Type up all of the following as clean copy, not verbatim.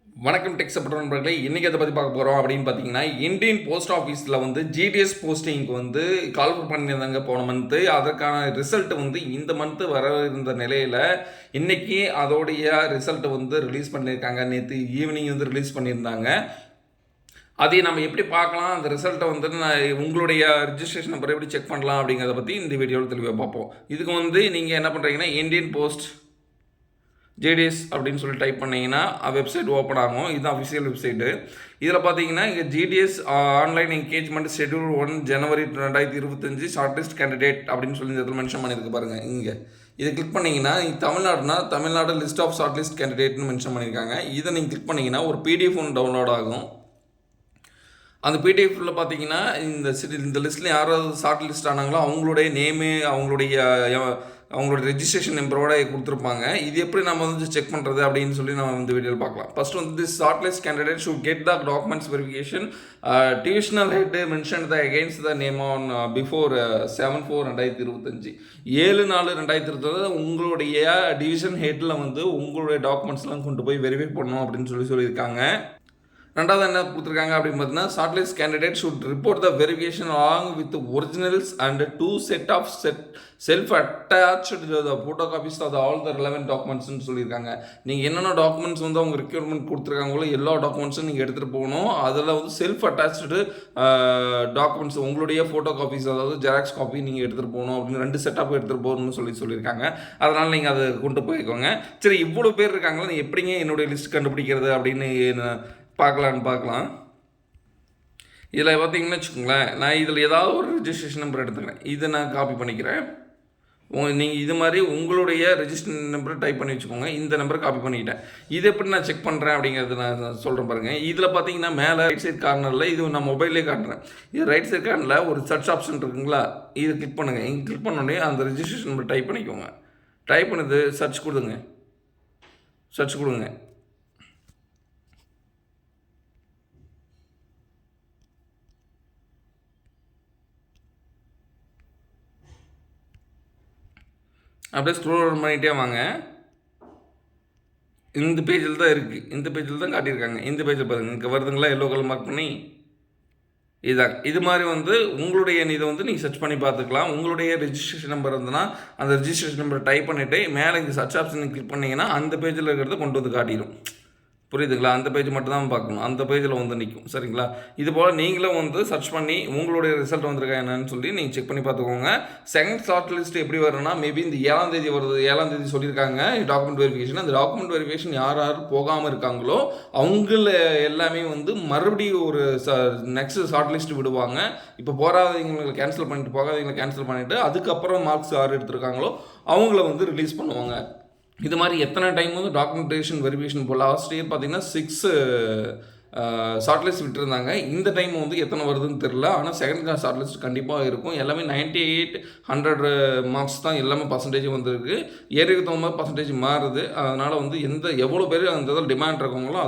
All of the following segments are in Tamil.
வணக்கம் டெக் சப்போர்ட் நண்பர்களே. இன்றைக்கி அதை பற்றி பார்க்க போகிறோம் அப்படின்னு பார்த்தீங்கன்னா, இந்தியன் போஸ்ட் ஆஃபீஸில் வந்து ஜிடிஎஸ் போஸ்டிங்க்கு வந்து கால் பண்ணியிருந்தாங்க போன மந்த்து. அதற்கான ரிசல்ட் வந்து இந்த மந்த்து வர இருந்த நிலையில் இன்றைக்கி அதோடைய ரிசல்ட்டை வந்து ரிலீஸ் பண்ணியிருக்காங்க. நேற்று ஈவினிங் வந்து ரிலீஸ் பண்ணியிருந்தாங்க. அதை நம்ம எப்படி பார்க்கலாம், அந்த ரிசல்ட்டை வந்து உங்களுடைய ரிஜிஸ்ட்ரேஷன் நம்பர் எப்படி செக் பண்ணலாம் அப்படிங்கிறத பற்றி இந்த வீடியோவில் தெளிவாக பார்ப்போம். இதுக்கு வந்து நீங்கள் என்ன பண்ணுறீங்கன்னா, இந்தியன் போஸ்ட் ஜேடிஎஸ் அப்படின்னு சொல்லி டைப் பண்ணிங்கன்னா வெப்சைட் ஓப்பன் ஆகும். இதுதான் அஃபிஷியல் வெப்சைட்டு. இதில் பார்த்தீங்கன்னா இங்கே ஜிடிஎஸ் ஆன்லைன் என்கேஜ்மெண்ட் ஷெட்யூல் 1 ஜனவரி 2025 ஷார்ட்லிஸ்ட் கேண்டிடேட் அப்படின்னு சொல்லி இதில் மென்ஷன் பண்ணியிருக்கு பாருங்கள். இங்கே இதை கிளிக் பண்ணிங்கன்னா தமிழ்நாடுனா தமிழ்நாடு லிஸ்ட் ஆஃப் ஷார்ட்லிஸ்ட் கேண்டிடேட்னு மென்ஷன் பண்ணியிருக்காங்க. இதை நீங்கள் கிளிக் பண்ணிங்கன்னா ஒரு பிடிஎஃப் ஒன்று டவுன்லோட் ஆகும். அந்த பிடிஎஃப்பில் பார்த்தீங்கன்னா இந்த லிஸ்ட்டில் யாராவது ஷார்ட் லிஸ்ட் ஆனாங்களோ அவங்களுடைய நேமு அவங்களோட ரெஜிஸ்ட்ரேஷன் நம்பரோட கொடுத்துருப்பாங்க. இது எப்படி நம்ம வந்து செக் பண்ணுறது அப்படின்னு சொல்லி நம்ம இந்த வீடியோவில் பார்க்கலாம். ஃபர்ஸ்ட் வந்து this short list candidate should get the documents verification divisional head mention the against the name on before 7/4/2025 7/4/2025 உங்களுடைய டிவிஷன் ஹெட்டில் வந்து உங்களுடைய டாக்குமெண்ட்ஸ்லாம் கொண்டு போய் வெரிஃபை பண்ணணும் அப்படின்னு சொல்லியிருக்காங்க. ரெண்டாவது என்ன கொடுத்துருக்காங்க அப்படின்னு பார்த்தீங்கன்னா, shortlist candidate should report the verification along with originals and 2 set of self attached photo copies of all the relevant டாக்குமெண்ட்ஸ்னு சொல்லியிருக்காங்க. நீங்கள் என்னென்ன டாக்குமெண்ட்ஸ் வந்து அவங்க ரெக்யூர்மெண்ட் கொடுத்துருக்காங்களோ எல்லா டாக்குமெண்ட்ஸும் நீங்கள் எடுத்துகிட்டு போகணும். அதில் வந்து செல்ஃப் அட்டாச்டு டாக்குமெண்ட்ஸ் உங்களுடைய ஃபோட்டோ காப்பீஸ், அதாவது ஜெராக்ஸ் காப்பி நீங்கள் எடுத்துகிட்டு போகணும் அப்படின்னு 2 செட்டப் எடுத்துகிட்டு போகணும்னு சொல்லியிருக்காங்க. அதனால் நீங்கள் அதை கொண்டு போய்க்கோங்க. சரி, இவ்வளோ பேர் இருக்காங்களா, நீ எப்படிங்க என்னுடைய லிஸ்ட் கண்டுபிடிக்கிறது அப்படின்னு பார்க்கலாம். இதில் பார்த்தீங்கன்னு வச்சுக்கோங்களேன், நான் இதில் ஏதாவது ஒரு ரிஜிஸ்ட்ரேஷன் நம்பர் எடுத்துக்கிறேன். இதை நான் காப்பி பண்ணிக்கிறேன். நீங்கள் இது மாதிரி உங்களுடைய ரெஜிஸ்ட்ரேஷன் நம்பரை டைப் பண்ணி வச்சுக்கோங்க. இந்த நம்பரை காப்பி பண்ணிக்கிட்டேன். இது எப்படி நான் செக் பண்ணுறேன் அப்படிங்கிறது நான் சொல்கிறேன் பாருங்கள். இதில் பார்த்தீங்கன்னா மேலே ரைட் சைட் கார்னரில், இது நான் மொபைல்லே காட்டுறேன். இது ரைட் சைட் கார்னரில் ஒரு சர்ச் ஆப்ஷன் இருக்குங்களா, இதை கிளிக் பண்ணுங்கள். இங்கே கிளிக் பண்ணோடனே அந்த ரெஜிஸ்ட்ரேஷன் நம்பர் டைப் பண்ணிக்கோங்க. டைப் பண்ணது சர்ச் கொடுங்க. அப்படியே ஸ்க்ரோல் பண்ணிகிட்டே வாங்க. இந்த பேஜில் தான் இருக்குது. இந்த பேஜில் தான் காட்டியிருக்காங்க. இந்த பேஜில் பாருங்கள், இங்கே வருதுங்களா, எல்லோ கலர் மார்க் பண்ணி. இதுதான் இது மாதிரி வந்து உங்களுடைய இதை வந்து நீங்கள் சர்ச் பண்ணி பார்த்துக்கலாம். உங்களுடைய ரெஜிஸ்ட்ரேஷன் நம்பர் இருந்ததுன்னா அந்த ரெஜிஸ்ட்ரேஷன் நம்பரை டைப் பண்ணிவிட்டு மேலே இங்கே சர்ச் ஆப்ஷன் கிளிக் பண்ணிங்கன்னா அந்த பேஜில் இருக்கிறத கொண்டு வந்து காட்டிடும். புரியுதுங்களா? அந்த பேஜ் மட்டும் தான் பார்க்கணும். அந்த பேஜில் வந்து நிற்கும். சரிங்களா? இது போல் நீங்களும் வந்து சர்ச் பண்ணி உங்களுடைய ரிசல்ட் வந்திருக்கா என்னன்னு சொல்லி நீங்கள் செக் பண்ணி பார்த்துக்கோங்க. செகண்ட் ஷார்ட் லிஸ்ட் எப்படி வரும்னா, மேபி இந்த 7ஆம் தேதி வருது. 7ஆம் தேதி சொல்லியிருக்காங்க டாக்குமெண்ட் வெரிஃபிகேஷன். அந்த டாக்குமெண்ட் வெரிஃபிகேஷன் யார் போகாமல் இருக்காங்களோ அவங்கள எல்லாமே வந்து மறுபடியும் ஒரு நெக்ஸ்ட் ஷார்ட் லிஸ்ட் விடுவாங்க. இப்போ போகாதவங்களை கேன்சல் பண்ணிட்டு போகாதவங்களை கேன்சல் பண்ணிவிட்டு அதுக்கப்புறம் மார்க்ஸ் யார் எடுத்திருக்காங்களோ அவங்கள வந்து ரிலீஸ் பண்ணுவாங்க. இது மாதிரி எத்தனை டைம் வந்து டாக்குமெண்டேஷன் வெரிஃபிகேஷன் போல் லாஸ்ட் இயர் பார்த்தீங்கன்னா 6 ஷார்ட் லிஸ்ட் விட்டுருந்தாங்க. இந்த டைம் வந்து எத்தனை வருதுன்னு தெரில. ஆனால் செகண்ட் கிளாஸ் ஷார்ட் லிஸ்ட் கண்டிப்பாக இருக்கும். எல்லாமே 98, 100 மார்க்ஸ் தான் எல்லாமே பர்சன்டேஜ் வந்துருக்கு. ஏரியாவுக்கு தகுந்த மாதிரி பர்சன்டேஜ் மாறுது. அதனால் வந்து எவ்வளோ பேர் அந்த இதில் டிமாண்ட் இருக்கவங்களோ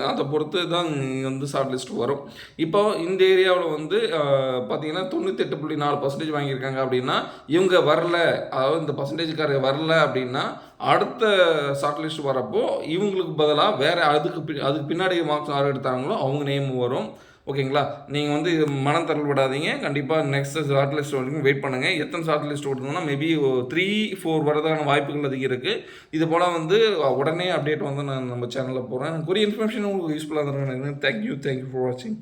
அதை பொறுத்து தான் வந்து ஷார்ட் லிஸ்ட் வரும். இப்போ இந்த ஏரியாவில் வந்து பார்த்தீங்கன்னா 98.4% வாங்கியிருக்காங்க அப்படின்னா இவங்க வரல, அதாவது இந்த பர்சன்டேஜ்காரங்க வரல அப்படின்னா அடுத்த ஷார்ட் லிஸ்ட் வரப்போ இவங்களுக்கு பதிலாக வேறு அதுக்கு பின்னாடி மார்க்ஸ் யார் எடுத்தாங்களோ அவங்க நேம் வரும். ஓகேங்களா? நீங்கள் வந்து மனம் தரப்படாதீங்க. கண்டிப்பாக நெக்ஸ்ட் ஷார்ட் லிஸ்ட் வரைக்கும் வெயிட் பண்ணுங்கள். எத்தனை ஷார்ட் லிஸ்ட் விட்டுருந்தோம்னா மேபி 3-4 வரதுக்கான வாய்ப்புகள் அதிகம் இருக்குது. இது போல் வந்து உடனே அப்டேட் வந்து நான் நம்ம சேனலில் போகிறேன். குறிய இன்ஃபர்மேஷன் உங்களுக்கு யூஸ்ஃபுல்லாக இருந்திருக்கேன். தேங்க்யூ ஃபார் வாட்சிங்.